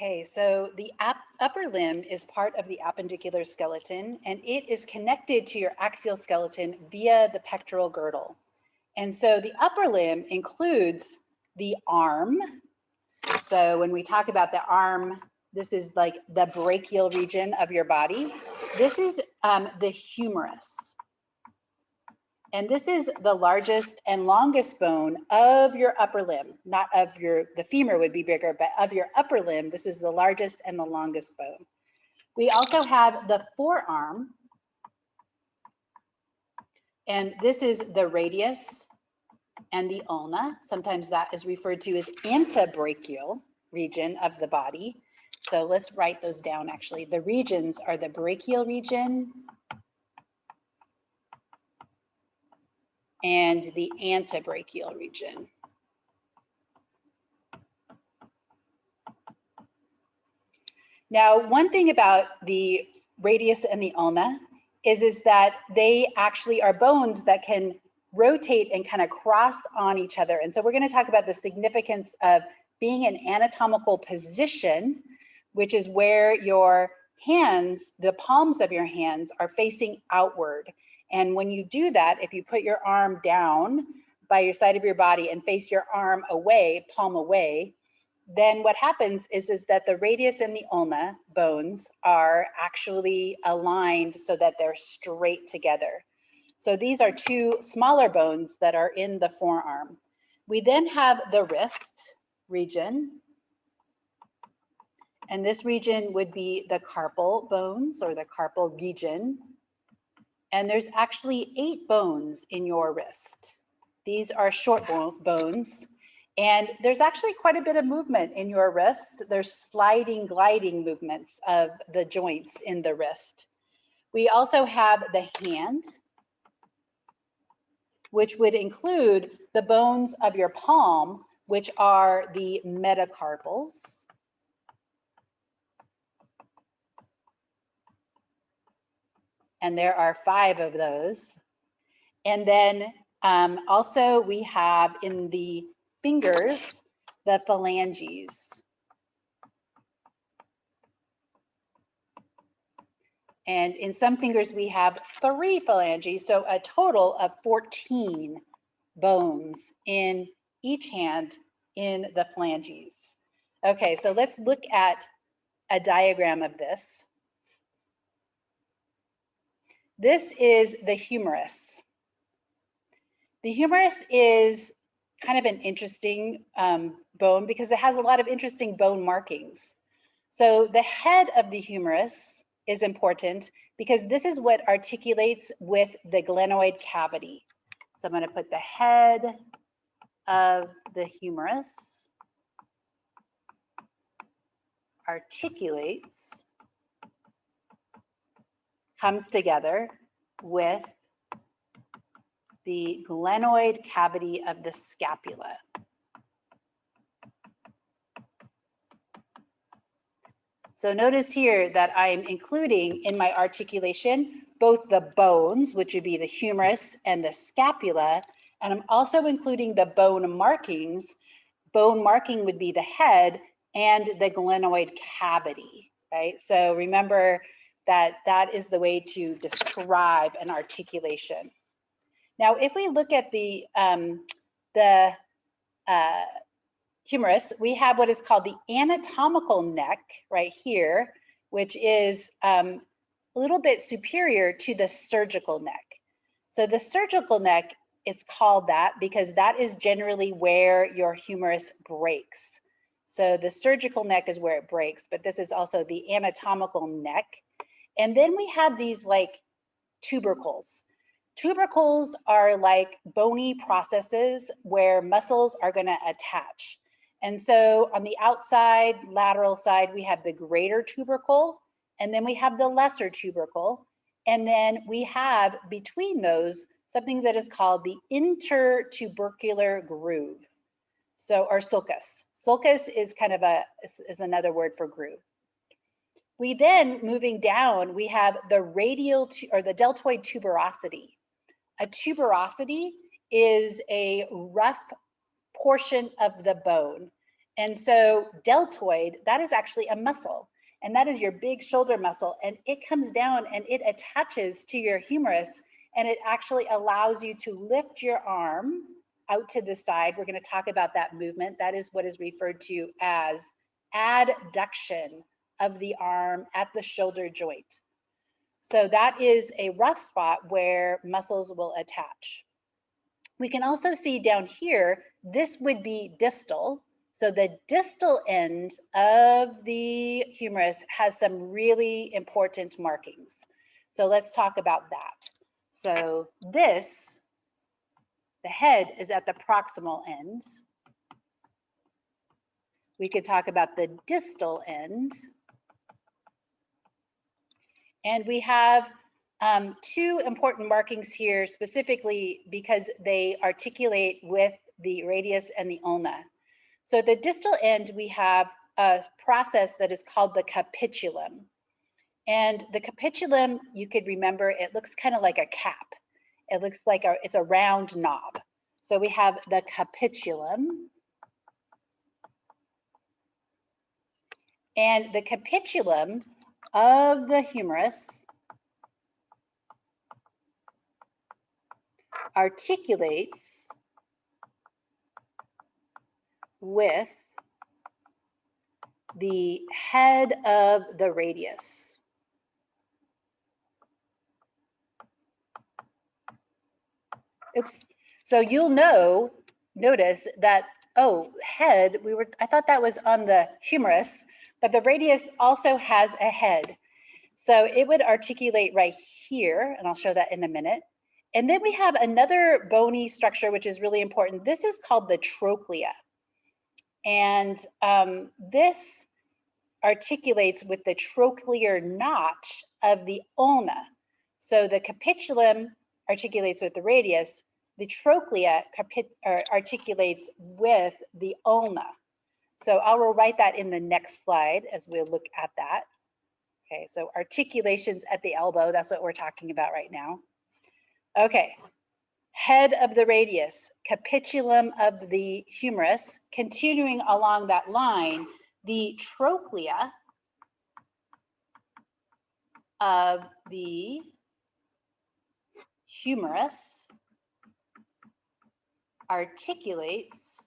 Okay, so the upper limb is part of the appendicular skeleton, and it is connected to your axial skeleton via the pectoral girdle. And so the upper limb includes the arm. So when we talk about the arm, this is like the brachial region of your body. This is the humerus. And this is the largest and longest bone of your upper limb, not of the femur would be bigger, but of your upper limb, this is the largest and the longest bone. We also have the forearm, and this is the radius and the ulna. Sometimes that is referred to as antebrachial region of the body. So let's write those down actually. The regions are the brachial region and the antebrachial region. Now, one thing about the radius and the ulna is that they actually are bones that can rotate and kind of cross on each other. And so we're going to talk about the significance of being in anatomical position, which is where your hands, the palms of your hands, are facing outward. And when you do that, if you put your arm down by your side of your body and face your arm away, palm away, then what happens is that the radius and the ulna bones are actually aligned so that they're straight together. So these are two smaller bones that are in the forearm. We then have the wrist region. And this region would be the carpal bones or the carpal region. And there's actually 8 bones in your wrist. These are short bones. And there's actually quite a bit of movement in your wrist. There's sliding, gliding movements of the joints in the wrist. We also have the hand, which would include the bones of your palm, which are the metacarpals. And there are 5 of those. And then also we have in the fingers, the phalanges. And in some fingers, we have 3 phalanges, so a total of 14 bones in each hand in the phalanges. Okay, so let's look at a diagram of this. This is the humerus. The humerus is kind of an interesting bone because it has a lot of interesting bone markings. So the head of the humerus is important because this is what articulates with the glenoid cavity. So I'm going to put the head of the humerus articulates, comes together with the glenoid cavity of the scapula. So notice here that I'm including in my articulation both the bones, which would be the humerus and the scapula, and I'm also including the bone markings. Bone marking would be the head and the glenoid cavity, right? So remember that that is the way to describe an articulation. Now, if we look at the humerus, we have what is called the anatomical neck right here, which is a little bit superior to the surgical neck. So the surgical neck, it's called that because that is generally where your humerus breaks. So the surgical neck is where it breaks, but this is also the anatomical neck. And then we have these like tubercles. Tubercles are like bony processes where muscles are going to attach. And so on the outside, lateral side, we have the greater tubercle, and then we have the lesser tubercle. And then we have between those something that is called the intertubercular groove. So, or sulcus. Sulcus is kind of is another word for groove. We then, moving down, we have the radial or the deltoid tuberosity. A tuberosity is a rough portion of the bone. And so deltoid, that is actually a muscle, and that is your big shoulder muscle, and it comes down and it attaches to your humerus, and it actually allows you to lift your arm out to the side. We're going to talk about that movement. That is what is referred to as adduction of the arm at the shoulder joint. So that is a rough spot where muscles will attach. We can also see down here, this would be distal. So the distal end of the humerus has some really important markings. So let's talk about that. So this, the head is at the proximal end. We could talk about the distal end. And we have two important markings here specifically because they articulate with the radius and the ulna. So at the distal end, we have a process that is called the capitulum. And the capitulum, you could remember, it looks kind of like a cap. It looks like it's a round knob. So we have the capitulum. And the capitulum of the humerus articulates with the head of the radius. Oops. So you'll notice that, oh, head, I thought that was on the humerus, but the radius also has a head. So it would articulate right here, and I'll show that in a minute. And then we have another bony structure, which is really important. This is called the trochlea. And this articulates with the trochlear notch of the ulna. So the capitulum articulates with the radius. The trochlea articulates with the ulna. So I will write that in the next slide as we'll look at that. Okay, so articulations at the elbow, that's what we're talking about right now. Okay, head of the radius, capitulum of the humerus, continuing along that line, the trochlea of the humerus articulates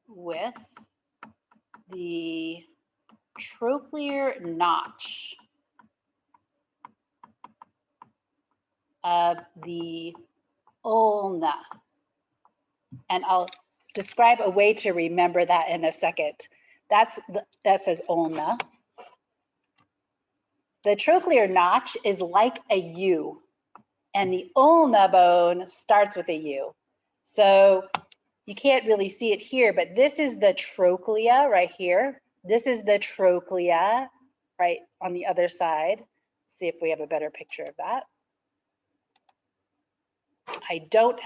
with the trochlear notch of the ulna. And I'll describe a way to remember that in a second. That says ulna. The trochlear notch is like a U, and the ulna bone starts with a U. So you can't really see it here, but this is the trochlea right here. This is the trochlea right on the other side. Let's see if we have a better picture of that.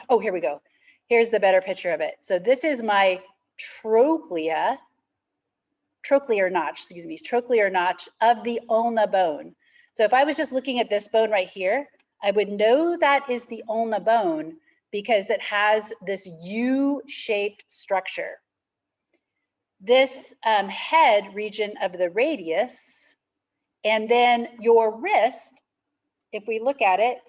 Oh, here we go. Here's the better picture of it. So this is my trochlear notch of the ulna bone. So if I was just looking at this bone right here, I would know that is the ulna bone because it has this U-shaped structure. This head region of the radius, and then your wrist, if we look at it,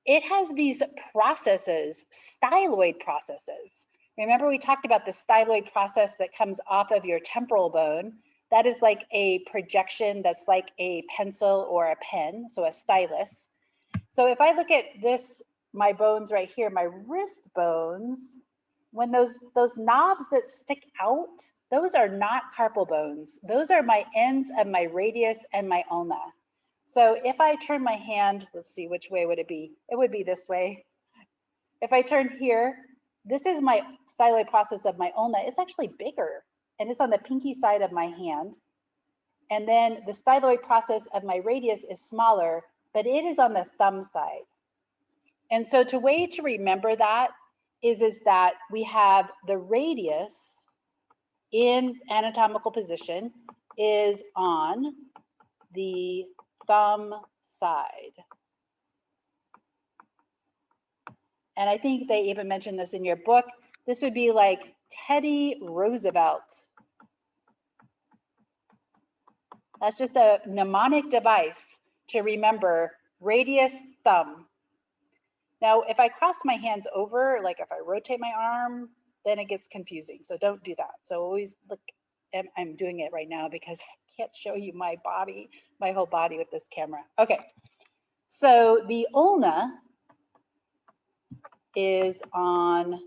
it has these processes, styloid processes. Remember we talked about the styloid process that comes off of your temporal bone. That is like a projection that's like a pencil or a pen, so a stylus. So if I look at this, my bones right here, my wrist bones, when those knobs that stick out, those are not carpal bones. Those are my ends of my radius and my ulna. So if I turn my hand, let's see, which way would it be? It would be this way. If I turn here, this is my styloid process of my ulna. It's actually bigger, and it's on the pinky side of my hand. And then the styloid process of my radius is smaller, but it is on the thumb side. And so the way to remember that is that we have the radius in anatomical position is on the thumb side. And I think they even mentioned this in your book. This would be like Teddy Roosevelt. That's just a mnemonic device to remember radius thumb. Now, if I cross my hands over, like if I rotate my arm, then it gets confusing. So don't do that. So always look, and I'm doing it right now because I can't show you my body, my whole body with this camera. Okay, so the ulna is on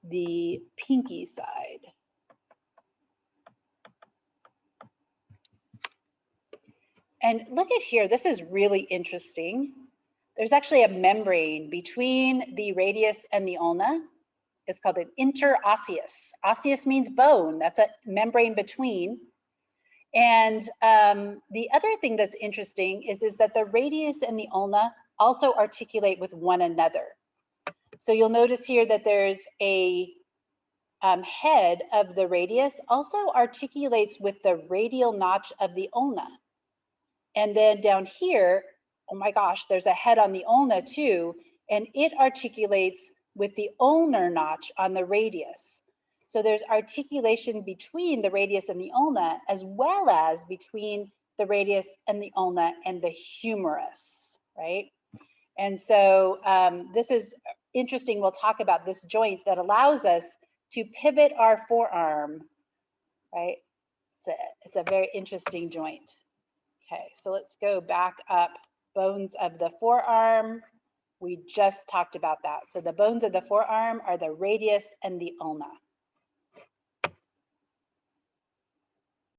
the pinky side. And look at here, this is really interesting. There's actually a membrane between the radius and the ulna. It's called an interosseous. Osseous means bone. That's a membrane between. And the other thing that's interesting is that the radius and the ulna also articulate with one another. So you'll notice here that there's a head of the radius also articulates with the radial notch of the ulna. And then down here, oh my gosh, there's a head on the ulna too, and it articulates with the ulnar notch on the radius. So there's articulation between the radius and the ulna, as well as between the radius and the ulna and the humerus, right? And so this is interesting. We'll talk about this joint that allows us to pivot our forearm, right? It's a very interesting joint. Okay, so let's go back up. Bones of the forearm. We just talked about that. So the bones of the forearm are the radius and the ulna.